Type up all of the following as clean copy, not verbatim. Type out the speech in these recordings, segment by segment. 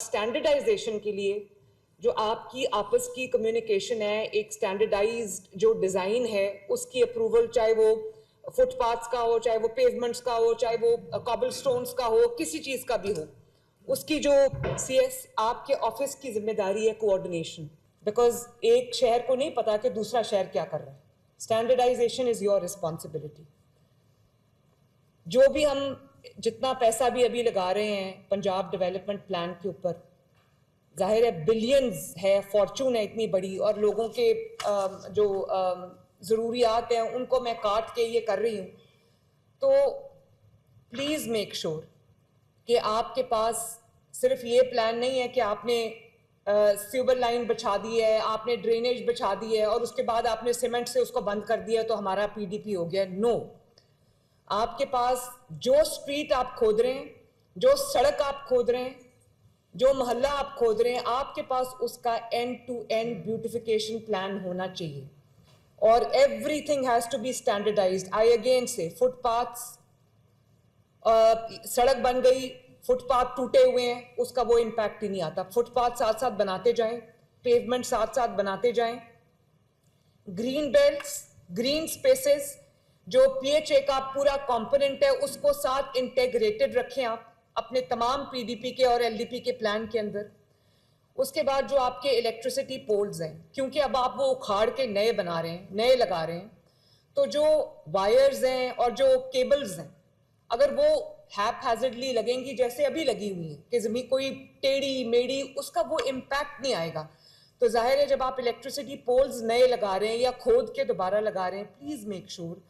Standardisation के लिए जो आपकी आपस की कम्युनिकेशन है, एक स्टैंडर्डाइज्ड जो डिज़ाइन है उसकी अप्रूवल, चाहे वो फुटपाथ्स का हो, चाहे वो पेवमेंट्स का हो, चाहे वो कॉबल स्टोन्स का हो, किसी चीज़ का भी हो, उसकी जो सीएस आपके ऑफिस की जिम्मेदारी है कोऑर्डिनेशन, बिकॉज एक शहर को नहीं पता कि दूसरा शहर क्या कर रहा है। Standardisation is your responsibility. जो भी हम जितना पैसा भी अभी लगा रहे हैं पंजाब डेवलपमेंट प्लान के ऊपर, जाहिर है बिलियंस है, फॉर्चून है इतनी बड़ी, और लोगों के जो ज़रूरियात हैं उनको मैं काट के ये कर रही हूँ। तो प्लीज़ मेक श्योर कि आपके पास सिर्फ ये प्लान नहीं है कि आपने सीवर लाइन बिछा दी है, आपने ड्रेनेज बिछा दी है और उसके बाद आपने सीमेंट से उसको बंद कर दिया तो हमारा पीडीपी हो गया। नो, आपके पास जो स्ट्रीट आप खोद रहे हैं, जो सड़क आप खोद रहे हैं, जो मोहल्ला आप खोद रहे हैं, आपके पास उसका end to end beautification plan होना चाहिए और everything has to be standardised. I again say footpaths, सड़क बन गई, फुटपाथ टूटे हुए हैं, उसका वो इम्पैक्ट ही नहीं आता। फुटपाथ साथ साथ बनाते जाएं, पेवमेंट साथ साथ बनाते जाएं, ग्रीन बेल्ट्स, ग्रीन स्पेसेस, जो पीएचए का पूरा कंपोनेंट है उसको साथ इंटेग्रेटेड रखें आप अपने तमाम पीडीपी के और एलडीपी के प्लान के अंदर। उसके बाद जो आपके इलेक्ट्रिसिटी पोल्स हैं, क्योंकि अब आप वो उखाड़ के नए बना रहे हैं, नए लगा रहे हैं, तो जो वायर्स हैं और जो केबल्स हैं, अगर वो हैपहैज़र्डली लगेंगी जैसे अभी लगी हुई है कि जमीन कोई टेढ़ी मेढ़ी, उसका वो इम्पैक्ट नहीं आएगा। तो जाहिर है जब आप इलेक्ट्रिसिटी पोल्स नए लगा रहे हैं या खोद के दोबारा लगा रहे हैं, प्लीज़ मेक श्योर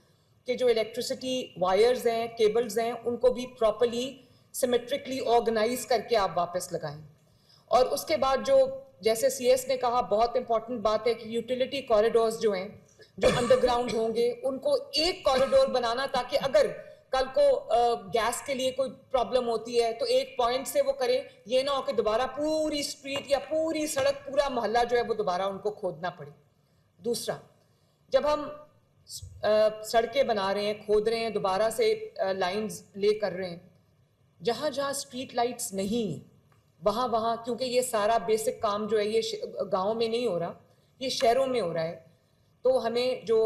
कि जो इलेक्ट्रिसिटी वायर्स हैं, केबल्स हैं, उनको भी प्रॉपरली सिमेट्रिकली ऑर्गेनाइज करके आप वापस लगाएं। और उसके बाद जो जैसे सीएस ने कहा, बहुत इंपॉर्टेंट बात है कि यूटिलिटी कॉरिडोर्स जो हैं, जो अंडरग्राउंड होंगे, उनको एक कॉरिडोर बनाना ताकि अगर कल को गैस के लिए कोई प्रॉब्लम होती है तो एक पॉइंट से वो करें, ये ना हो कि दोबारा पूरी स्ट्रीट या पूरी सड़क, पूरा मोहल्ला जो है वो दोबारा उनको खोदना पड़े। दूसरा, जब हम सड़कें बना रहे हैं, खोद रहे हैं, दोबारा से लाइंस ले कर रहे हैं, जहाँ जहाँ स्ट्रीट लाइट्स नहीं हैं वहाँ क्योंकि ये सारा बेसिक काम जो है ये गाँव में नहीं हो रहा, ये शहरों में हो रहा है, तो हमें जो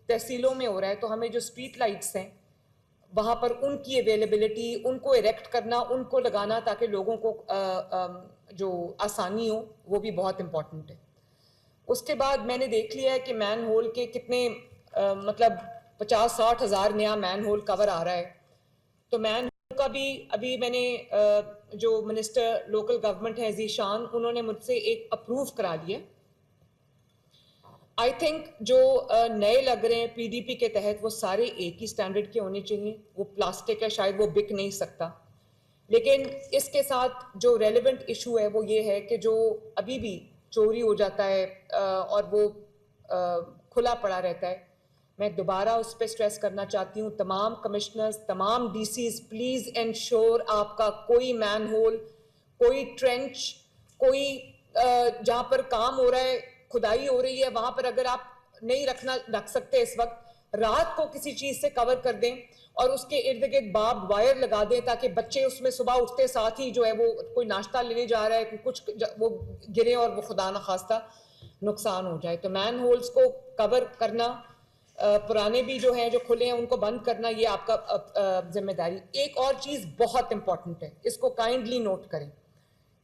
तहसीलों में हो रहा है, तो हमें जो स्ट्रीट लाइट्स हैं वहाँ पर उनकी अवेलेबिलिटी, उनको इरेक्ट करना, उनको लगाना ताकि लोगों को जो आसानी हो, वो भी बहुत इम्पॉर्टेंट है। उसके बाद मैंने देख लिया है कि मैन होल के कितने मतलब 50-60 हज़ार नया मैन होल कवर आ रहा है। तो मैन होल का भी अभी मैंने जो मिनिस्टर लोकल गवर्नमेंट है ज़ीशान, उन्होंने मुझसे एक अप्रूव करा लिया। आई थिंक जो नए लग रहे हैं पीडीपी के तहत वो सारे एक ही स्टैंडर्ड के होने चाहिए। वो प्लास्टिक है, शायद वो बिक नहीं सकता, लेकिन इसके साथ जो रेलेवेंट इशू है वो ये है कि जो अभी भी चोरी हो जाता है और वो खुला पड़ा रहता है, मैं दोबारा उस पर स्ट्रेस करना चाहती हूँ। तमाम कमिश्नर्स, तमाम डीसीज, प्लीज़ इंश्योर आपका कोई मैन होल, कोई ट्रेंच, कोई जहाँ पर काम हो रहा है, खुदाई हो रही है, वहाँ पर अगर आप नहीं रख सकते इस वक्त, रात को किसी चीज़ से कवर कर दें और उसके इर्द गिर्द बाब वायर लगा दें ताकि बच्चे उसमें सुबह उठते साथ ही जो है वो कोई नाश्ता लेने जा रहा है, कुछ वो गिरे और वो खुदा न खास्ता नुकसान हो जाए। तो मैन होल्स को कवर करना, पुराने भी जो हैं जो खुले हैं उनको बंद करना, ये आपका जिम्मेदारी। एक और चीज़ बहुत इंपॉर्टेंट है, इसको काइंडली नोट करें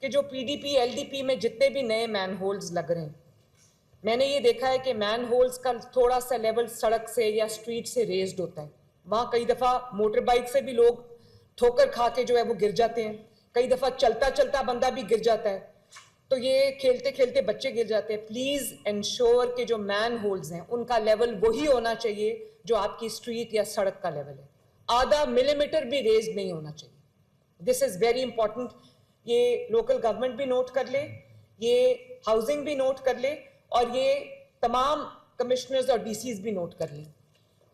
कि जो पीडीपी एलडीपी में जितने भी नए मैन होल्स लग रहे हैं, मैंने ये देखा है कि मैन होल्स का थोड़ा सा लेवल सड़क से या स्ट्रीट से रेज्ड होता है। वहाँ कई दफ़ा मोटर बाइक से भी लोग ठोकर खा के जो है वो गिर जाते हैं, कई दफ़ा चलता चलता बंदा भी गिर जाता है, तो ये खेलते खेलते बच्चे गिर जाते हैं। प्लीज़ इंश्योर कि जो मैन होल्स हैं उनका लेवल वही होना चाहिए जो आपकी स्ट्रीट या सड़क का लेवल है, आधा मिलीमीटर भी रेज नहीं होना चाहिए। This is very important. ये लोकल गवर्नमेंट भी नोट कर ले, ये हाउसिंग भी नोट कर ले और ये तमाम कमिश्नर्स और डीसीज भी नोट कर लें।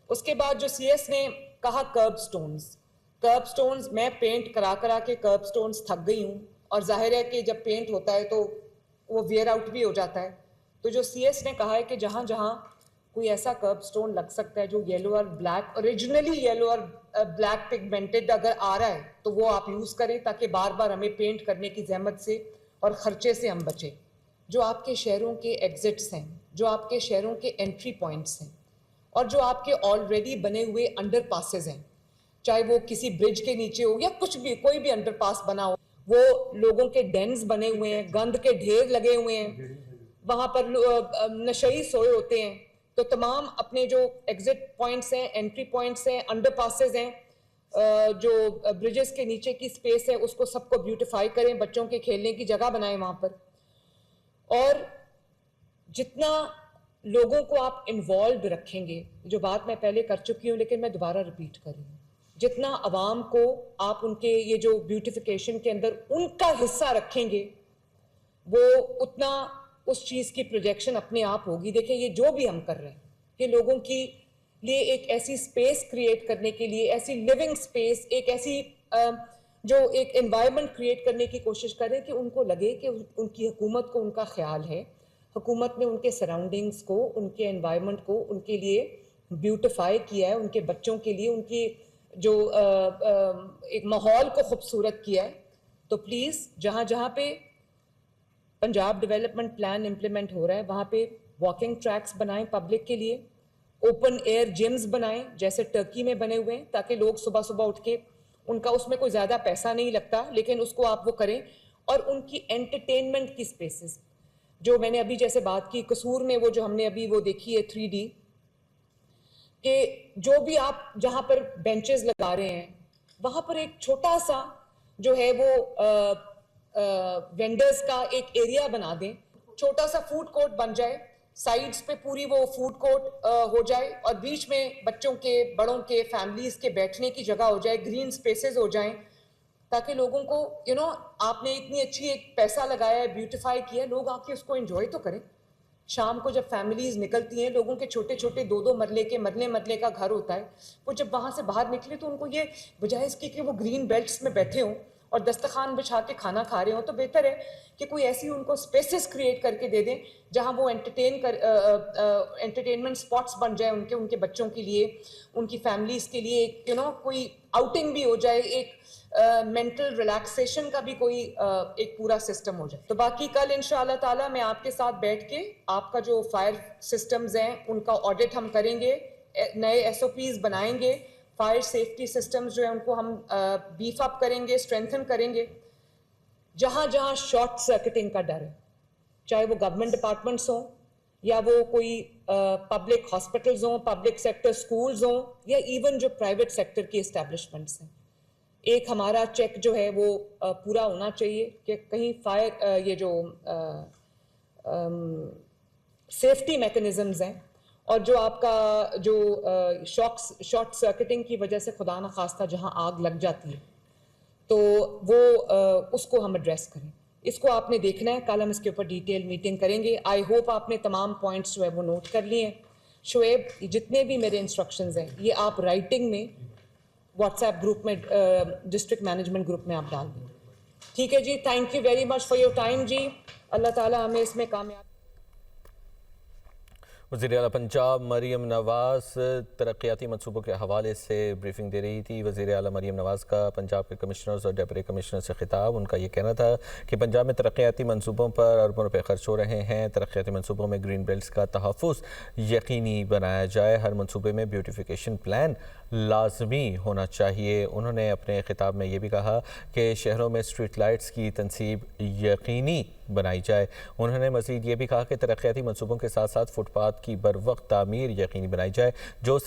उसके बाद जो सीएस ने कहा कर्ब स्टोन्स, मैं पेंट करा के कर्ब स्टोन्स थक गई हूँ, और जाहिर है कि जब पेंट होता है तो वो वेयर आउट भी हो जाता है। तो जो सीएस ने कहा है कि जहाँ जहाँ कोई ऐसा कर्ब स्टोन लग सकता है जो येलो और ब्लैक, ओरिजिनली येलो और ब्लैक पिगमेंटेड अगर आ रहा है तो वो आप यूज़ करें, ताकि बार बार हमें पेंट करने की जहमत से और ख़र्चे से हम बचें। जो आपके शहरों के एग्जिट्स हैं, जो आपके शहरों के एंट्री पॉइंट्स हैं, और जो आपके ऑलरेडी बने हुए अंडर पासेज हैं, चाहे वो किसी ब्रिज के नीचे हो या कुछ भी, कोई भी अंडर पास बना हो, वो लोगों के डेंस बने हुए हैं, गंद के ढेर लगे हुए हैं, वहाँ पर नशई सोए होते हैं। तो तमाम अपने जो एग्जिट पॉइंट्स हैं, एंट्री पॉइंट्स हैं, अंडर पासेज हैं, जो ब्रिजेस के नीचे की स्पेस है, उसको सबको ब्यूटिफाई करें, बच्चों के खेलने की जगह बनाएं वहाँ पर। और जितना लोगों को आप इन्वॉल्व रखेंगे, जो बात मैं पहले कर चुकी हूँ लेकिन मैं दोबारा रिपीट कर रही हूँ, जितना आवाम को आप उनके ये जो ब्यूटिफिकेशन के अंदर उनका हिस्सा रखेंगे, वो उतना उस चीज़ की प्रोजेक्शन अपने आप होगी। देखिए, ये जो भी हम कर रहे हैं, ये लोगों की लिए एक ऐसी स्पेस क्रिएट करने के लिए, ऐसी लिविंग स्पेस, एक ऐसी जो एक एनवायरनमेंट क्रिएट करने की कोशिश करें कि उनको लगे कि उनकी हुकूमत को उनका ख्याल है, हुकूमत ने उनके सराउंडिंग्स को, उनके एनवायरनमेंट को उनके लिए ब्यूटिफाई किया है, उनके बच्चों के लिए उनकी जो एक माहौल को खूबसूरत किया है। तो प्लीज़ जहाँ जहाँ पे पंजाब डेवलपमेंट प्लान इम्प्लीमेंट हो रहा है, वहाँ पे वॉकिंग ट्रैक्स बनाएं पब्लिक के लिए, ओपन एयर जिम्स बनाएं जैसे टर्की में बने हुए हैं, ताकि लोग सुबह सुबह उठ के, उनका उसमें कोई ज़्यादा पैसा नहीं लगता लेकिन उसको आप वो करें। और उनकी एंटरटेनमेंट की स्पेसेस, जो मैंने अभी जैसे बात की कसूर में, वो जो हमने अभी वो देखी है 3D, कि जो भी आप जहाँ पर बेंचेस लगा रहे हैं, वहाँ पर एक छोटा सा जो है वो वेंडर्स का एक एरिया बना दें, छोटा सा फूड कोर्ट बन जाए, साइड्स पे पूरी वो फूड कोर्ट हो जाए, और बीच में बच्चों के, बड़ों के, फैमिलीज के बैठने की जगह हो जाए, ग्रीन स्पेसेस हो जाएं, ताकि लोगों को आपने इतनी अच्छी एक पैसा लगाया है, ब्यूटिफाई किया, लोग आके उसको एंजॉय तो करें। शाम को जब फैमिलीज निकलती हैं, लोगों के छोटे छोटे 2-2 मरले के, मरले का घर होता है, वो जब वहाँ से बाहर निकले तो उनको ये, बजाय इसकी कि वो ग्रीन बेल्ट्स में बैठे हों और दस्तरखान बिछा के खाना खा रहे हो, तो बेहतर है कि कोई ऐसी उनको स्पेसेस क्रिएट करके दे दें जहां वो एंटरटेनमेंट स्पॉट्स बन जाए उनके बच्चों के लिए, उनकी फैमिलीज के लिए, एक कोई आउटिंग भी हो जाए, एक मेंटल रिलैक्सेशन का भी कोई एक पूरा सिस्टम हो जाए। तो बाकी कल इंशाअल्लाह ताला मैं आपके साथ बैठ के आपका जो फायर सिस्टम्स हैं उनका ऑडिट हम करेंगे, नए SOPs बनाएंगे, फायर सेफ्टी सिस्टम्स जो है उनको हम बीफ अप करेंगे, स्ट्रेंथन करेंगे। जहाँ जहाँ शॉर्ट सर्किटिंग का डर है, चाहे वो गवर्नमेंट डिपार्टमेंट्स हों या वो कोई पब्लिक हॉस्पिटल्स हों, पब्लिक सेक्टर स्कूल्स हों, या इवन जो प्राइवेट सेक्टर की इस्टेब्लिशमेंट्स हैं, एक हमारा चेक जो है वो पूरा होना चाहिए कि कहीं फायर ये जो सेफ्टी मैकेनिज्म्स हैं और जो आपका जो शॉर्ट सर्किटिंग की वजह से खुदा न खास्ता जहां आग लग जाती है, तो वो उसको हम एड्रेस करें। इसको आपने देखना है, कल हम इसके ऊपर डिटेल मीटिंग करेंगे। आई होप आपने तमाम पॉइंट्स जो है वो नोट कर लिए हैं। शुएब, जितने भी मेरे इंस्ट्रक्शंस हैं ये आप राइटिंग में व्हाट्सएप ग्रुप में, डिस्ट्रिक्ट मैनेजमेंट ग्रुप में आप डाल दें। ठीक है जी, thank you very much for your time जी। अल्लाह ताला हमें इसमें कामयाब। वज़ीर आला पंजाब मरीम नवाज़ तरक्याती मनसूबों के हवाले से ब्रीफिंग दे रही थी। वज़ीर आला मरीम नवाज़ का पंजाब के कमिश्नर्स और डिप्टी कमिश्नर से खिताब। उनका ये कहना था कि पंजाब में तरक्याती मनसूबों पर अरबों रुपये खर्च हो रहे हैं। तरक्याती मनसूबों में ग्रीन बेल्ट्स का तहफ़्फ़ुज़ यकीनी बनाया जाए। हर मनसूबे में ब्यूटिफिकेशन प्लान लाजमी होना चाहिए। उन्होंने अपने खिताब में ये भी कहा कि शहरों में स्ट्रीट लाइट्स की तनसीब यकीनी बनाई जाए। उन्होंने मज़ीद ये भी कहा कि तरक्याती मनसूबों के साथ साथ फुटपाथ की बर वक्त तामीर यकीनी बनाई जाए। जो